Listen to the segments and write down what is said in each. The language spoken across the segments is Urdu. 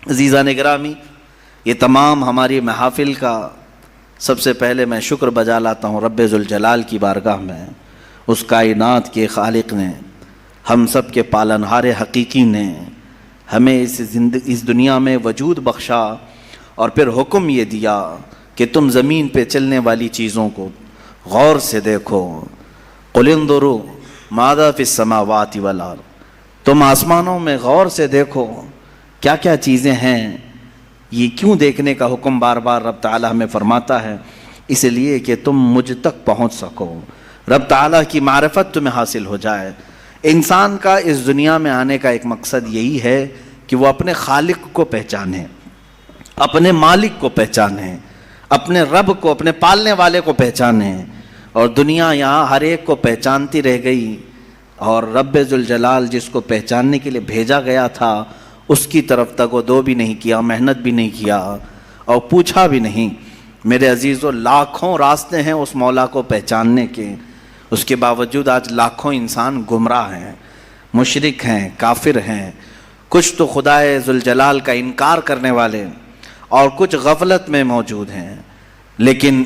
عزیزان گرامی، یہ تمام ہماری محافل کا سب سے پہلے میں شکر بجا لاتا ہوں رب ذوالجلال کی بارگاہ میں، اس کائنات کے خالق نے، ہم سب کے پالنہار حقیقی نے ہمیں اس دنیا میں وجود بخشا اور پھر حکم یہ دیا کہ تم زمین پہ چلنے والی چیزوں کو غور سے دیکھو۔ قل انظروا ماذا فی السماوات والارض، تم آسمانوں میں غور سے دیکھو کیا کیا چیزیں ہیں۔ یہ کیوں دیکھنے کا حکم بار بار رب تعالیٰ ہمیں فرماتا ہے؟ اس لیے کہ تم مجھ تک پہنچ سکو، رب تعالیٰ کی معرفت تمہیں حاصل ہو جائے۔ انسان کا اس دنیا میں آنے کا ایک مقصد یہی ہے کہ وہ اپنے خالق کو پہچانے، اپنے مالک کو پہچانے، اپنے رب کو، اپنے پالنے والے کو پہچانے۔ اور دنیا یہاں ہر ایک کو پہچانتی رہ گئی، اور رب ذوالجلال جس کو پہچاننے کے لیے بھیجا گیا تھا اس کی طرف تک وہ دو بھی نہیں کیا، محنت بھی نہیں کیا اور پوچھا بھی نہیں۔ میرے عزیزو، لاکھوں راستے ہیں اس مولا کو پہچاننے کے، اس کے باوجود آج لاکھوں انسان گمراہ ہیں، مشرک ہیں، کافر ہیں، کچھ تو خدائے ذوالجلال کا انکار کرنے والے اور کچھ غفلت میں موجود ہیں۔ لیکن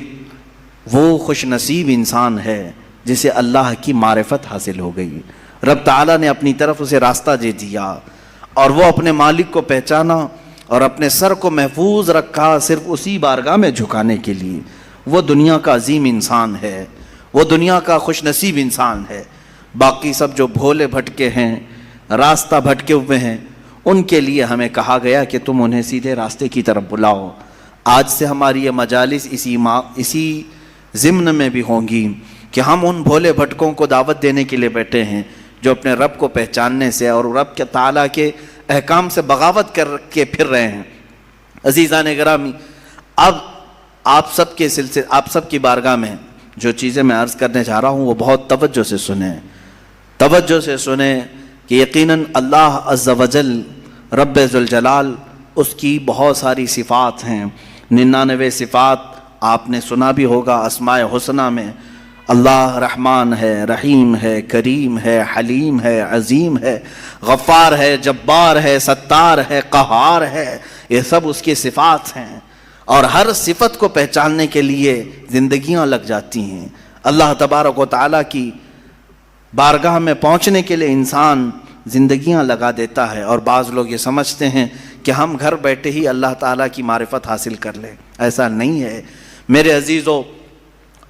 وہ خوش نصیب انسان ہے جسے اللہ کی معرفت حاصل ہو گئی، رب تعالیٰ نے اپنی طرف اسے راستہ دے دیا اور وہ اپنے مالک کو پہچانا اور اپنے سر کو محفوظ رکھا صرف اسی بارگاہ میں جھکانے کے لیے۔ وہ دنیا کا عظیم انسان ہے، وہ دنیا کا خوش نصیب انسان ہے۔ باقی سب جو بھولے بھٹکے ہیں، راستہ بھٹکے ہوئے ہیں، ان کے لیے ہمیں کہا گیا کہ تم انہیں سیدھے راستے کی طرف بلاؤ۔ آج سے ہماری یہ مجالس اسی ضمن میں بھی ہوں گی کہ ہم ان بھولے بھٹکوں کو دعوت دینے کے لیے بیٹھے ہیں جو اپنے رب کو پہچاننے سے اور رب کے تعالیٰ کے احکام سے بغاوت کر کے پھر رہے ہیں۔ عزیزان گرامی، اب آپ سب کی بارگاہ میں جو چیزیں میں عرض کرنے جا رہا ہوں وہ بہت توجہ سے سنیں کہ یقیناً اللہ عز و جل رب ذوالجلال اس کی بہت ساری صفات ہیں، 99 صفات آپ نے سنا بھی ہوگا۔ اسماء حسنہ میں اللہ رحمان ہے، رحیم ہے، کریم ہے، حلیم ہے، عظیم ہے، غفار ہے، جبار ہے، ستار ہے، قہار ہے، یہ سب اس کی صفات ہیں۔ اور ہر صفت کو پہچاننے کے لیے زندگیاں لگ جاتی ہیں۔ اللہ تبارک و تعالیٰ کی بارگاہ میں پہنچنے کے لیے انسان زندگیاں لگا دیتا ہے، اور بعض لوگ یہ سمجھتے ہیں کہ ہم گھر بیٹھے ہی اللہ تعالیٰ کی معرفت حاصل کر لیں۔ ایسا نہیں ہے میرے عزیزو۔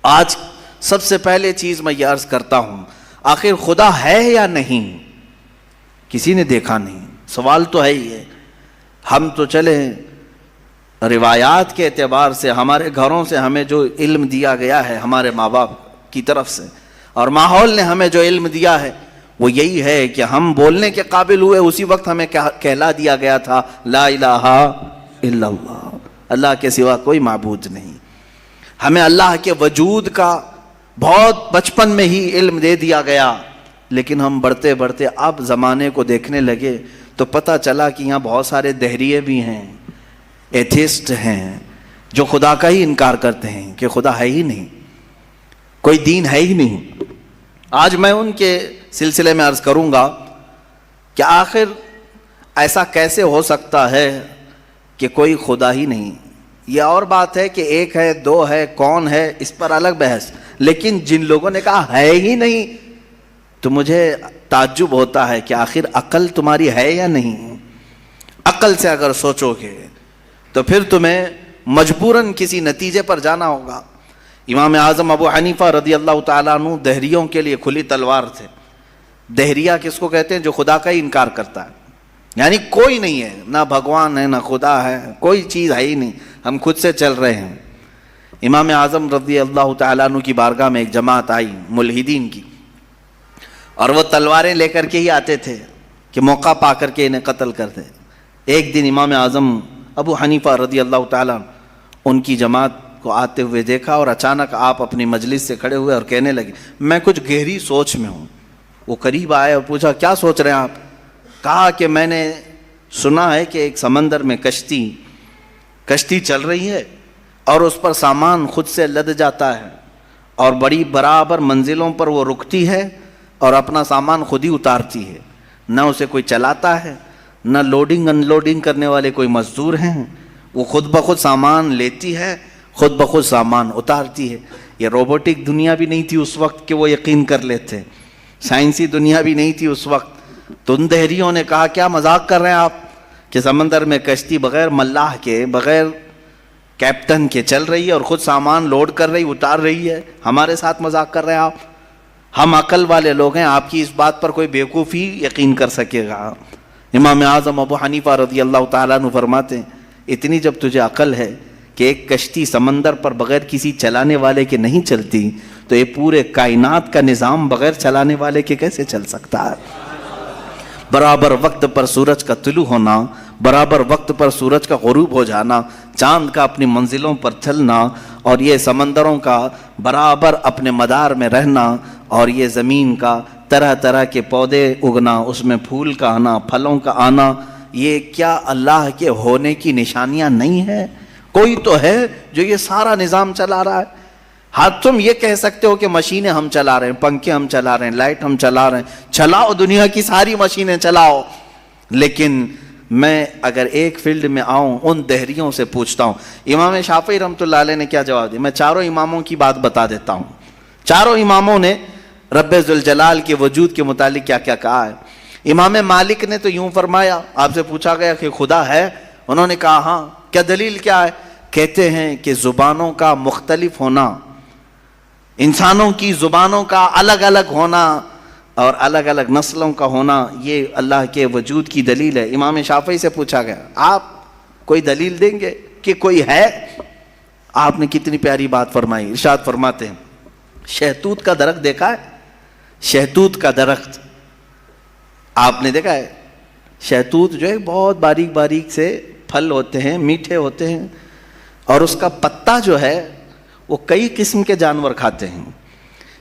آج سب سے پہلے چیز میں یہ عرض کرتا ہوں، آخر خدا ہے یا نہیں؟ کسی نے دیکھا نہیں، سوال تو ہے ہی ہے۔ ہم تو چلے روایات کے اعتبار سے، ہمارے گھروں سے ہمیں جو علم دیا گیا ہے ہمارے ماں باپ کی طرف سے، اور ماحول نے ہمیں جو علم دیا ہے وہ یہی ہے کہ ہم بولنے کے قابل ہوئے اسی وقت ہمیں کہلا دیا گیا تھا لا الہ الا اللہ، اللہ کے سوا کوئی معبود نہیں۔ ہمیں اللہ کے وجود کا بہت بچپن میں ہی علم دے دیا گیا، لیکن ہم بڑھتے بڑھتے اب زمانے کو دیکھنے لگے تو پتہ چلا کہ یہاں بہت سارے دہریے بھی ہیں، ایتھیسٹ ہیں، جو خدا کا ہی انکار کرتے ہیں کہ خدا ہے ہی نہیں، کوئی دین ہے ہی نہیں۔ آج میں ان کے سلسلے میں عرض کروں گا کہ آخر ایسا کیسے ہو سکتا ہے کہ کوئی خدا ہی نہیں۔ یہ اور بات ہے کہ ایک ہے، دو ہے، کون ہے، اس پر الگ بحث، لیکن جن لوگوں نے کہا ہے ہی نہیں تو مجھے تعجب ہوتا ہے کہ آخر عقل تمہاری ہے یا نہیں؟ عقل سے اگر سوچو گے تو پھر تمہیں مجبوراً کسی نتیجے پر جانا ہوگا۔ امام اعظم ابو حنیفہ رضی اللہ تعالیٰ عنہ دہریوں کے لیے کھلی تلوار تھے۔ دہریہ کس کو کہتے ہیں؟ جو خدا کا ہی انکار کرتا ہے، یعنی کوئی نہیں ہے، نہ بھگوان ہے، نہ خدا ہے، کوئی چیز ہے ہی نہیں، ہم خود سے چل رہے ہیں۔ امام اعظم رضی اللہ تعالیٰ عنہ کی بارگاہ میں ایک جماعت آئی ملحدین کی، اور وہ تلواریں لے کر کے ہی آتے تھے کہ موقع پا کر کے انہیں قتل کر دیں۔ ایک دن امام اعظم ابو حنیفہ رضی اللہ تعالیٰ عنہ ان کی جماعت کو آتے ہوئے دیکھا، اور اچانک آپ اپنی مجلس سے کھڑے ہوئے اور کہنے لگے میں کچھ گہری سوچ میں ہوں۔ وہ قریب آئے اور پوچھا کیا سوچ رہے ہیں آپ؟ کہا کہ میں نے سنا ہے کہ ایک سمندر میں کشتی چل رہی ہے اور اس پر سامان خود سے لد جاتا ہے، اور بڑی برابر منزلوں پر وہ رکتی ہے اور اپنا سامان خود ہی اتارتی ہے، نہ اسے کوئی چلاتا ہے نہ لوڈنگ انلوڈنگ کرنے والے کوئی مزدور ہیں، وہ خود بخود سامان لیتی ہے، خود بخود سامان اتارتی ہے۔ یہ روبوٹک دنیا بھی نہیں تھی اس وقت کہ وہ یقین کر لیتے، سائنسی دنیا بھی نہیں تھی اس وقت۔ تو ان دہریوں نے کہا کیا مذاق کر رہے ہیں آپ کہ سمندر میں کشتی بغیر ملاح کے، بغیر کیپٹن کے چل رہی ہے اور خود سامان لوڈ کر رہی، اتار رہی ہے، ہمارے ساتھ مذاق کر رہے ہیں آپ؟ ہم عقل والے لوگ ہیں، آپ کی اس بات پر کوئی بیوقوف ہی یقین کر سکے گا۔ امام اعظم ابو حنیفہ رضی اللہ تعالیٰ عنہ فرماتے ہیں اتنی جب تجھے عقل ہے کہ ایک کشتی سمندر پر بغیر کسی چلانے والے کے نہیں چلتی، تو یہ پورے کائنات کا نظام بغیر چلانے والے کے کیسے چل سکتا ہے؟ برابر وقت پر سورج کا طلوع ہونا، برابر وقت پر سورج کا غروب ہو جانا، چاند کا اپنی منزلوں پر چلنا، اور یہ سمندروں کا برابر اپنے مدار میں رہنا، اور یہ زمین کا طرح طرح کے پودے اگنا، اس میں پھول کا آنا، پھلوں کا آنا، یہ کیا اللہ کے ہونے کی نشانیاں نہیں ہیں؟ کوئی تو ہے جو یہ سارا نظام چلا رہا ہے۔ ہاں تم یہ کہہ سکتے ہو کہ مشینیں ہم چلا رہے ہیں، پنکھے ہم چلا رہے ہیں، لائٹ ہم چلا رہے ہیں، چلاؤ دنیا کی ساری مشینیں چلاؤ، لیکن میں اگر ایک فیلڈ میں آؤں ان دہریوں سے پوچھتا ہوں۔ امام شافعی رحمۃ اللہ علیہ نے کیا جواب دیا؟ میں چاروں اماموں کی بات بتا دیتا ہوں۔ چاروں اماموں نے رب ذوالجلال کے وجود کے متعلق کیا کیا کہا ہے۔ امام مالک نے تو یوں فرمایا، آپ سے پوچھا گیا کہ خدا ہے، انہوں نے کہا ہاں۔ کیا دلیل کیا ہے؟ کہتے ہیں کہ زبانوں کا مختلف ہونا، انسانوں کی زبانوں کا الگ الگ ہونا اور الگ الگ نسلوں کا ہونا، یہ اللہ کے وجود کی دلیل ہے۔ امام شافعی سے پوچھا گیا آپ کوئی دلیل دیں گے کہ کوئی ہے؟ آپ نے کتنی پیاری بات فرمائی، ارشاد فرماتے ہیں شہتوت کا درخت دیکھا ہے؟ شہتوت کا درخت آپ نے دیکھا ہے؟ شہتوت جو ہے بہت باریک باریک سے پھل ہوتے ہیں، میٹھے ہوتے ہیں، اور اس کا پتا جو ہے وہ کئی قسم کے جانور کھاتے ہیں۔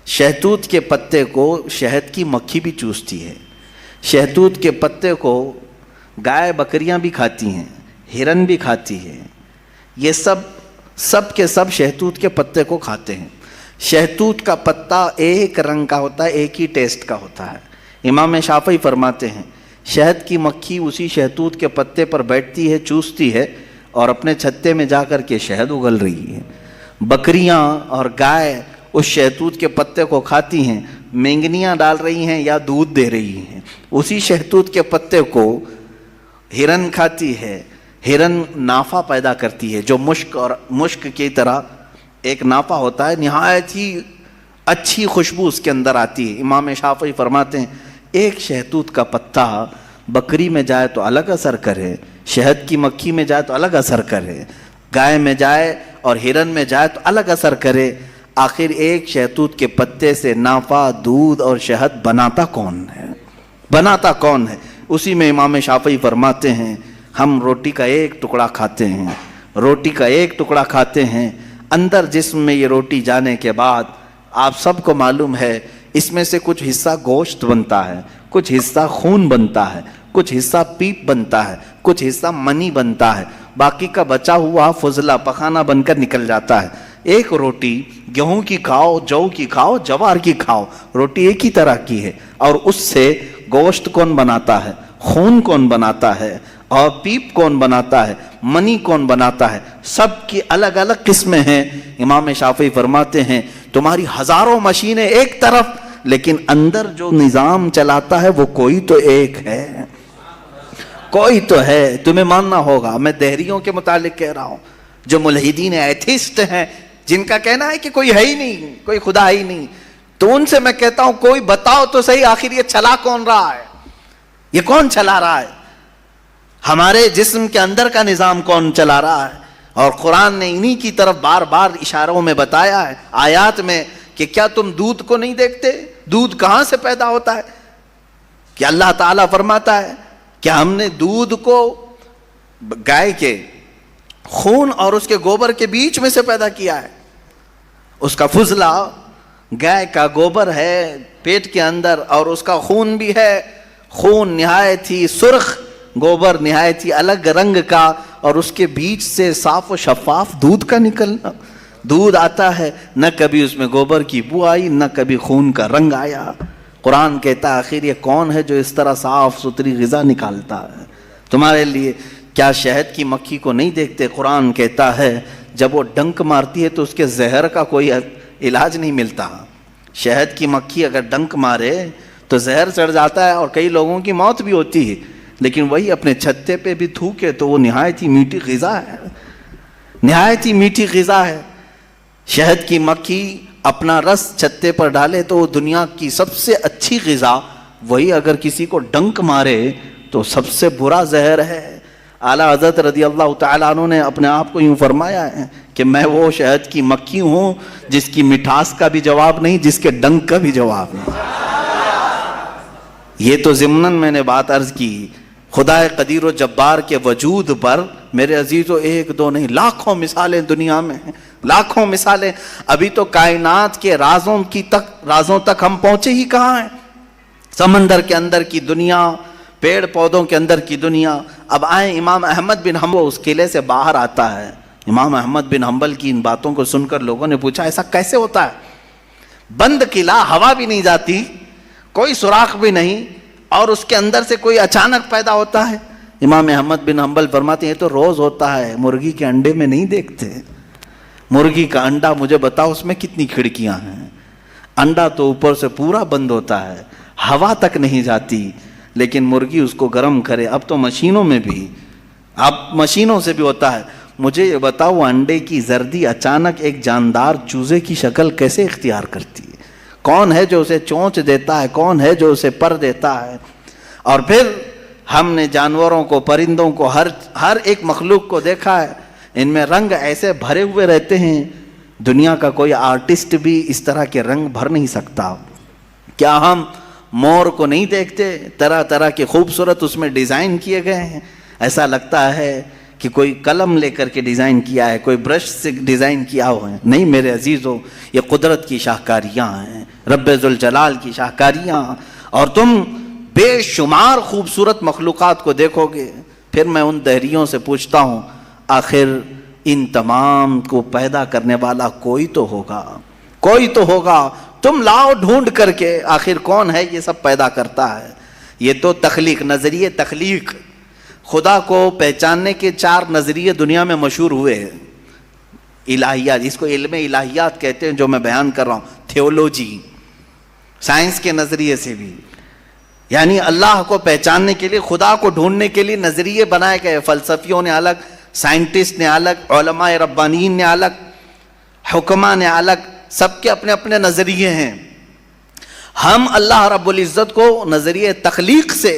شہتوت کے پتے کو شہد کی مکھی بھی چوستی ہے، شہتوت کے پتے کو گائے بکریاں بھی کھاتی ہیں، ہرن بھی کھاتی ہے، یہ سب کے سب شہتوت کے پتے کو کھاتے ہیں۔ شہتوت کا پتا ایک رنگ کا ہوتا ہے، ایک ہی ٹیسٹ کا ہوتا ہے۔ امام شافعی فرماتے ہیں شہد کی مکھی اسی شہتوت کے پتے پر بیٹھتی ہے، چوستی ہے، اور اپنے چھتے میں جا کر کے شہد اگل رہی ہے۔ بکریاں اور گائے اس شہتوت کے پتے کو کھاتی ہیں، مینگنیاں ڈال رہی ہیں یا دودھ دے رہی ہیں۔ اسی شہتوت کے پتے کو ہرن کھاتی ہے، ہرن نافہ پیدا کرتی ہے جو مشک کی طرح ایک نافہ ہوتا ہے، نہایت ہی اچھی خوشبو اس کے اندر آتی ہے۔ امام شافعی فرماتے ہیں ایک شہتوت کا پتا بکری میں جائے تو الگ اثر کرے، شہد کی مکھی میں جائے تو الگ اثر کرے، گائے میں جائے اور ہرن میں جائے تو الگ اثر کرے، آخر ایک شہتوت کے پتے سے نافع، دودھ اور شہد بناتا کون ہے؟ بناتا کون ہے؟ اسی میں امام شافعی فرماتے ہیں ہم روٹی کا ایک ٹکڑا کھاتے ہیں، روٹی کا ایک ٹکڑا کھاتے ہیں، اندر جسم میں یہ روٹی جانے کے بعد آپ سب کو معلوم ہے اس میں سے کچھ حصہ گوشت بنتا ہے، کچھ حصہ خون بنتا ہے، کچھ حصہ پیپ بنتا ہے، کچھ حصہ منی بنتا ہے، باقی کا بچا ہوا فضلہ پخانہ بن کر نکل جاتا ہے۔ ایک روٹی گیہوں کی کھاؤ، جو کی کھاؤ، جوار کی کھاؤ، روٹی ایک ہی طرح کی ہے، اور اس سے گوشت کون بناتا ہے، خون کون بناتا ہے، اور پیپ کون بناتا ہے، منی کون بناتا ہے، سب کی الگ الگ قسمیں ہیں۔ امام شافعی فرماتے ہیں تمہاری ہزاروں مشینیں ایک طرف، لیکن اندر جو نظام چلاتا ہے وہ کوئی تو ایک ہے، کوئی تو ہے، تمہیں ماننا ہوگا۔ میں دہریوں کے متعلق کہہ رہا ہوں جو ملحدین ایتھیسٹ ہیں، جن کا کہنا ہے کہ کوئی ہے ہی نہیں، کوئی خدا ہے ہی نہیں، تو ان سے میں کہتا ہوں کوئی بتاؤ تو صحیح آخر یہ چلا کون رہا ہے، یہ کون چلا رہا ہے، ہمارے جسم کے اندر کا نظام کون چلا رہا ہے؟ اور قرآن نے انہی کی طرف بار بار اشاروں میں بتایا ہے، آیات میں، کہ کیا تم دودھ کو نہیں دیکھتے؟ دودھ کہاں سے پیدا ہوتا ہے؟ کہ اللہ تعالیٰ فرماتا ہے کہ ہم نے دودھ کو گائے کے خون اور اس کے گوبر کے بیچ میں سے پیدا کیا ہے۔ اس کا فضلہ گائے کا گوبر ہے پیٹ کے اندر، اور اس کا خون بھی ہے، خون نہایت ہی سرخ، گوبر نہایت ہی الگ رنگ کا، اور اس کے بیچ سے صاف و شفاف دودھ کا نکلنا، دودھ آتا ہے، نہ کبھی اس میں گوبر کی بو آئی، نہ کبھی خون کا رنگ آیا۔ قرآن کہتا ہے آخر یہ کون ہے جو اس طرح صاف ستھری غذا نکالتا ہے؟ تمہارے لیے کیا شہد کی مکھی کو نہیں دیکھتے؟ قرآن کہتا ہے جب وہ ڈنک مارتی ہے تو اس کے زہر کا کوئی علاج نہیں ملتا. شہد کی مکھی اگر ڈنک مارے تو زہر چڑھ جاتا ہے اور کئی لوگوں کی موت بھی ہوتی ہے، لیکن وہی اپنے چھتے پہ بھی تھوکے تو وہ نہایت ہی میٹھی غذا ہے، نہایت ہی میٹھی غذا ہے. شہد کی مکھی اپنا رس چھتے پر ڈالے تو وہ دنیا کی سب سے اچھی غذا، وہی اگر کسی کو ڈنک مارے تو سب سے برا زہر ہے. اعلیٰ حضرت رضی اللہ تعالیٰ عنہ نے اپنے آپ کو یوں فرمایا ہے کہ میں وہ شہد کی مکھی ہوں جس کی مٹھاس کا بھی جواب نہیں، جس کے ڈنک کا بھی جواب نہیں. یہ تو ضمناً میں نے بات عرض کی. خدا قدیر و جبار کے وجود پر میرے عزیزو ایک دو نہیں، لاکھوں مثالیں دنیا میں ہیں، لاکھوں مثالیں. ابھی تو کائنات کے رازوں تک ہم پہنچے ہی کہاں ہیں. سمندر کے اندر کی دنیا، پیڑ پودوں کے اندر کی دنیا. اب آئیں امام احمد بن حنبل اس قلعے سے باہر آتا ہے. امام احمد بن حنبل کی ان باتوں کو سن کر لوگوں نے پوچھا ایسا کیسے ہوتا ہے؟ بند قلعہ، ہوا بھی نہیں جاتی، کوئی سوراخ بھی نہیں، اور اس کے اندر سے کوئی اچانک پیدا ہوتا ہے. امام احمد بن حنبل فرماتے ہیں یہ تو روز ہوتا ہے، مرغی کے انڈے میں نہیں دیکھتے. مرغی کا انڈا مجھے بتاؤ اس میں کتنی کھڑکیاں ہیں؟ انڈا تو اوپر سے پورا بند ہوتا ہے، ہوا تک نہیں جاتی، لیکن مرغی اس کو گرم کرے. اب تو مشینوں میں بھی، اب مشینوں سے بھی ہوتا ہے. مجھے یہ بتاؤ وہ انڈے کی زردی اچانک ایک جاندار چوزے کی شکل کیسے اختیار کرتی ہے؟ کون ہے جو اسے چونچ دیتا ہے؟ کون ہے جو اسے پر دیتا ہے؟ اور پھر ہم نے جانوروں کو، پرندوں کو، ہر ایک مخلوق کو دیکھا ہے، ان میں رنگ ایسے بھرے ہوئے رہتے ہیں، دنیا کا کوئی آرٹسٹ بھی اس طرح کے رنگ بھر نہیں سکتا. کیا ہم مور کو نہیں دیکھتے؟ طرح طرح کے خوبصورت اس میں ڈیزائن کیے گئے ہیں، ایسا لگتا ہے کہ کوئی قلم لے کر کے ڈیزائن کیا ہے، کوئی برش سے ڈیزائن کیا ہوا ہے. نہیں میرے عزیزو، یہ قدرت کی شاہکاریاں ہیں، رب ذوالجلال کی شاہکاریاں. اور تم بے شمار خوبصورت مخلوقات کو دیکھو گے. پھر میں ان دہریوں سے پوچھتا ہوں آخر ان تمام کو پیدا کرنے والا کوئی تو ہوگا، کوئی تو ہوگا. تم لاؤ ڈھونڈ کر کے آخر کون ہے یہ سب پیدا کرتا ہے. یہ تو تخلیق، نظریے تخلیق. خدا کو پہچاننے کے 4 نظریے دنیا میں مشہور ہوئے ہیں. الہیات، اس کو علم الہیات کہتے ہیں جو میں بیان کر رہا ہوں. تھیولوجی، سائنس کے نظریے سے بھی، یعنی اللہ کو پہچاننے کے لیے، خدا کو ڈھونڈنے کے لیے نظریے بنائے گئے. فلسفیوں نے الگ، سائنٹسٹ نے الگ، علماء ربانیین نے الگ، حکماء نے الگ، سب کے اپنے اپنے نظریے ہیں. ہم اللہ رب العزت کو نظریے تخلیق سے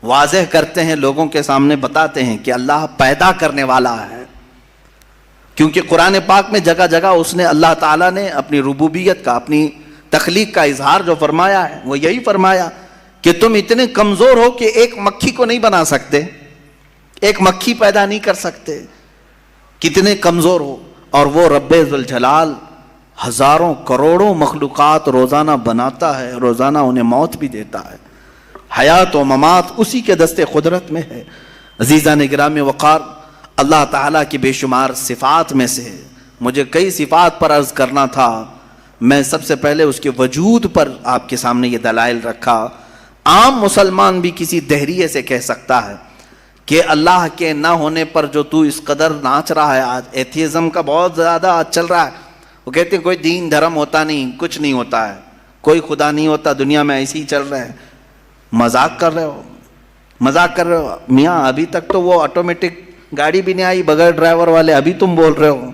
واضح کرتے ہیں، لوگوں کے سامنے بتاتے ہیں کہ اللہ پیدا کرنے والا ہے. کیونکہ قرآن پاک میں جگہ جگہ اس نے، اللہ تعالیٰ نے اپنی ربوبیت کا، اپنی تخلیق کا اظہار جو فرمایا ہے وہ یہی فرمایا کہ تم اتنے کمزور ہو کہ ایک مکھی کو نہیں بنا سکتے، ایک مکھی پیدا نہیں کر سکتے، کتنے کمزور ہو. اور وہ رب ذوالجلال ہزاروں کروڑوں مخلوقات روزانہ بناتا ہے، روزانہ انہیں موت بھی دیتا ہے. حیات و ممات اسی کے دست قدرت میں ہے. عزیزان گرامی وقار، اللہ تعالیٰ کی بے شمار صفات میں سے مجھے کئی صفات پر عرض کرنا تھا. میں سب سے پہلے اس کے وجود پر آپ کے سامنے یہ دلائل رکھا. عام مسلمان بھی کسی دہریے سے کہہ سکتا ہے کہ اللہ کے نہ ہونے پر جو تو اس قدر ناچ رہا ہے. آج ایتھیزم کا بہت زیادہ آج چل رہا ہے. وہ کہتے ہیں کوئی دین دھرم ہوتا نہیں، کچھ نہیں ہوتا ہے، کوئی خدا نہیں ہوتا، دنیا میں ایسے ہی چل رہے ہیں. مذاق کر رہے ہو، مذاق کر رہے ہو میاں. ابھی تک تو وہ آٹومیٹک گاڑی بھی نہیں آئی بغیر ڈرائیور والے، ابھی تم بول رہے ہو،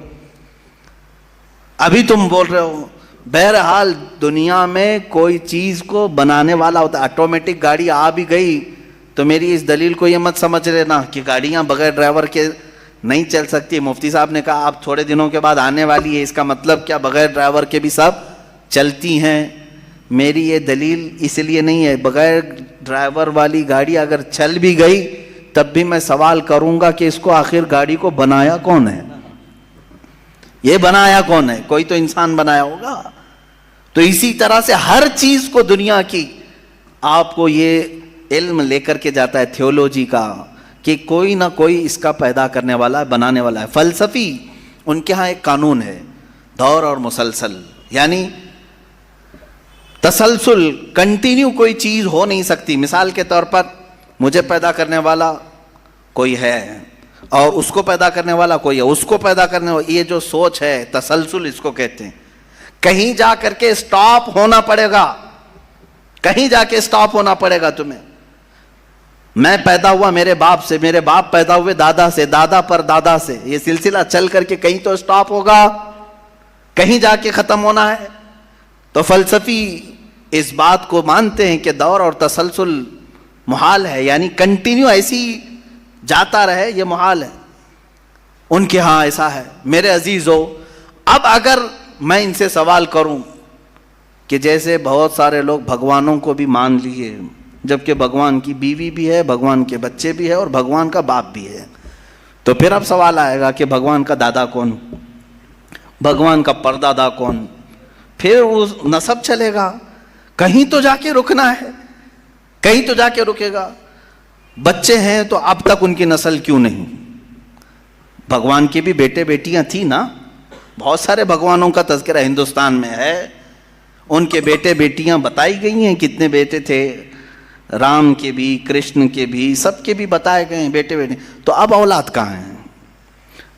ابھی تم بول رہے ہو. بہرحال دنیا میں کوئی چیز کو بنانے والا ہوتا ہے. آٹومیٹک گاڑی آ بھی گئی تو میری اس دلیل کو یہ مت سمجھ لینا کہ گاڑیاں بغیر ڈرائیور کے نہیں چل سکتی. مفتی صاحب نے کہا آپ تھوڑے دنوں کے بعد آنے والی ہے، اس کا مطلب کیا بغیر ڈرائیور کے بھی سب چلتی ہیں؟ میری یہ دلیل اس لیے نہیں ہے. بغیر ڈرائیور والی گاڑی اگر چل بھی گئی تب بھی میں سوال کروں گا کہ اس کو آخر گاڑی کو بنایا کون ہے؟ یہ بنایا کون ہے؟ کوئی تو انسان بنایا ہوگا. تو اسی طرح سے ہر چیز کو دنیا کی آپ کو یہ علم لے کر کے جاتا ہے تھیولوجی کا کہ کوئی نہ کوئی اس کا پیدا کرنے والا ہے، بنانے والا ہے. فلسفی ان کے ہاں ایک قانون ہے، دور اور مسلسل، یعنی تسلسل، کنٹینیو کوئی چیز ہو نہیں سکتی. مثال کے طور پر مجھے پیدا کرنے والا کوئی ہے اور اس کو پیدا کرنے والا کوئی ہے، اس کو پیدا کرنے والا، یہ جو سوچ ہے تسلسل اس کو کہتے ہیں. کہیں جا کر کے سٹاپ ہونا پڑے گا، کہیں جا کے سٹاپ ہونا پڑے گا تمہیں. میں پیدا ہوا میرے باپ سے، میرے باپ پیدا ہوئے دادا سے، دادا پر دادا سے، یہ سلسلہ چل کر کے کہیں تو سٹاپ ہوگا، کہیں جا کے ختم ہونا ہے. تو فلسفی اس بات کو مانتے ہیں کہ دور اور تسلسل محال ہے، یعنی کنٹینیو ایسی جاتا رہے، یہ محال ہے. ان کے ہاں ایسا ہے. میرے عزیزو، اب اگر میں ان سے سوال کروں کہ جیسے بہت سارے لوگ بھگوانوں کو بھی مان لیے، جبکہ بھگوان کی بیوی بھی ہے، بھگوان کے بچے بھی ہے اور بھگوان کا باپ بھی ہے، تو پھر اب سوال آئے گا کہ بھگوان کا دادا کون، بھگوان کا پردادا کون؟ پھر وہ نسب چلے گا، کہیں تو جا کے رکنا ہے، کہیں تو جا کے رکے گا. بچے ہیں تو اب تک ان کی نسل کیوں نہیں؟ بھگوان کے بھی بیٹے بیٹیاں تھیں نا، بہت سارے بھگوانوں کا تذکرہ ہندوستان میں ہے، ان کے بیٹے بیٹیاں بتائی گئی ہیں، کتنے بیٹے تھے، رام کے بھی، کرشن کے بھی، سب کے بھی بتائے گئے ہیں بیٹے بیٹے. تو اب اولاد کہاں ہیں؟